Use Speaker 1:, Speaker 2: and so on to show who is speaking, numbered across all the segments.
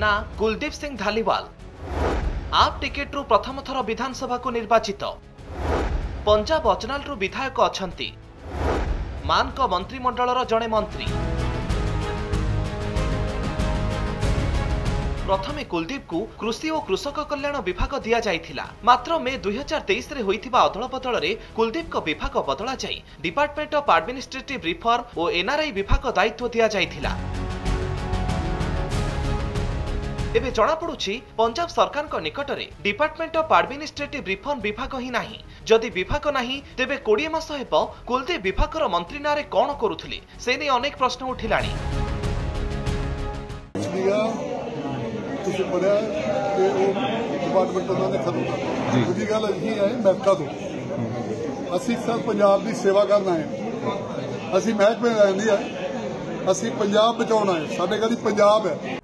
Speaker 1: ना कुलदीप सिंह धालीवाल आप टिकेट रु प्रथम थर विधानसभा को निर्वाचित पंजाब अचनाल रु विधायक अछंती मान को मंत्रिमंडल जड़े मंत्री प्रथमे कुलदीप को कृषि और कृषक कल्याण विभाग दिया जाइथिला मात्र मे 2023 रे होइथिबा अदल बदल रे कुलदीप को विभाग बदला जाई डिपार्टमेंट ऑफ एडमिनिस्ट्रेटिव रिफॉर्म और एनआरआई विभाग दायित्व दिया जाइथिला। एबे जना पड़ुछि पंजाब सरकार को निकट रे डिपार्टमेंट ऑफ एडमिनिस्ट्रेटिव रिफॉर्म विभाग ही नाही जदि विभाग नाही तेबे 20 मास हेबो कुलदीप विभाग रो मंत्री नारे कोन करूथिले से नै अनेक प्रश्न उठिलाणी।
Speaker 2: पढ़िया डिपार्टमेंट उन्होंने खत्म कर दूसरी गल अं है महकमा तो असी सब पंजाब की सेवा करना है असी महकमे लैंदी है असी पंजाब बचाना है साडे कदी पंजाब है।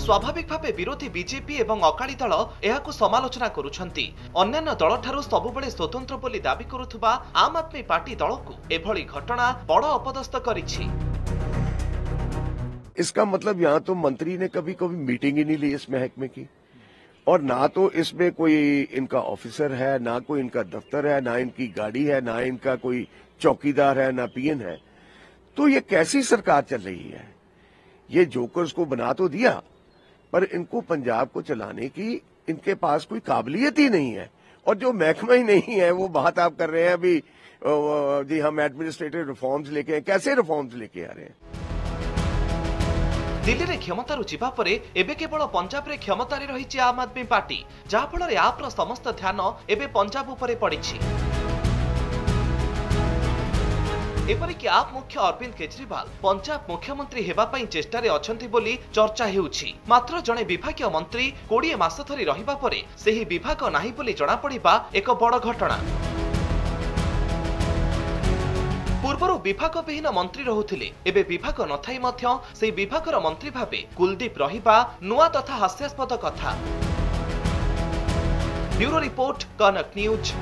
Speaker 1: स्वाभाविक भाव विरोधी बीजेपी एवं अकाली दल यह समालोचना करुछंती अन्यान्य दल ठारू सबुबले स्वतंत्र बोली दाबी करुथुबा आम आदमी पार्टी दल को एभली घटना बड़ अपदस्थ करिछि।
Speaker 3: इसका मतलब यहाँ तो मंत्री ने कभी कभी मीटिंग ही नहीं ली इस महकमे की और ना तो इसमें कोई इनका ऑफिसर है ना कोई इनका दफ्तर है ना इनकी गाड़ी है ना इनका कोई चौकीदार है ना पीएन है। तो ये कैसी सरकार चल रही है? ये जोकर्स को बना तो दिया पर इनको पंजाब को चलाने की इनके पास कोई काबिलियत ही नहीं है और जो महकमा ही नहीं है वो बात आप कर रहे हैं अभी जी हम एडमिनिस्ट्रेटिव रिफॉर्म्स लेके कैसे रिफॉर्म्स लेके आ रहे हैं?
Speaker 1: दिल्ली रे क्षमतारू जीवा परे एबे केवल पंजाब रे क्षमतारे रहिछि आम आदमी पार्टी जहा फल आप समस्त ध्यान एबे पंजाब उपरे पड़िछि। एपरिक आप मुख्य अरविंद केजरीवाल पंजाब मुख्यमंत्री हेबा पई चेष्टारे अछंती बोली चर्चा हेउछि मात्र जणे विभागीय मंत्री 20 मास धरि रहिबा परे सेही विभाग नाही बोली जणा पड़िबा एक बड़ घटना। पूर्वर विभाग विहीन मंत्री रहुथिले एबे विभाग नथाई मध्य से विभागर मंत्री भाबे कुलदीप रहिबा नुआ तथा हास्यास्पद कथा। ब्यूरो रिपोर्ट कनक न्यूज।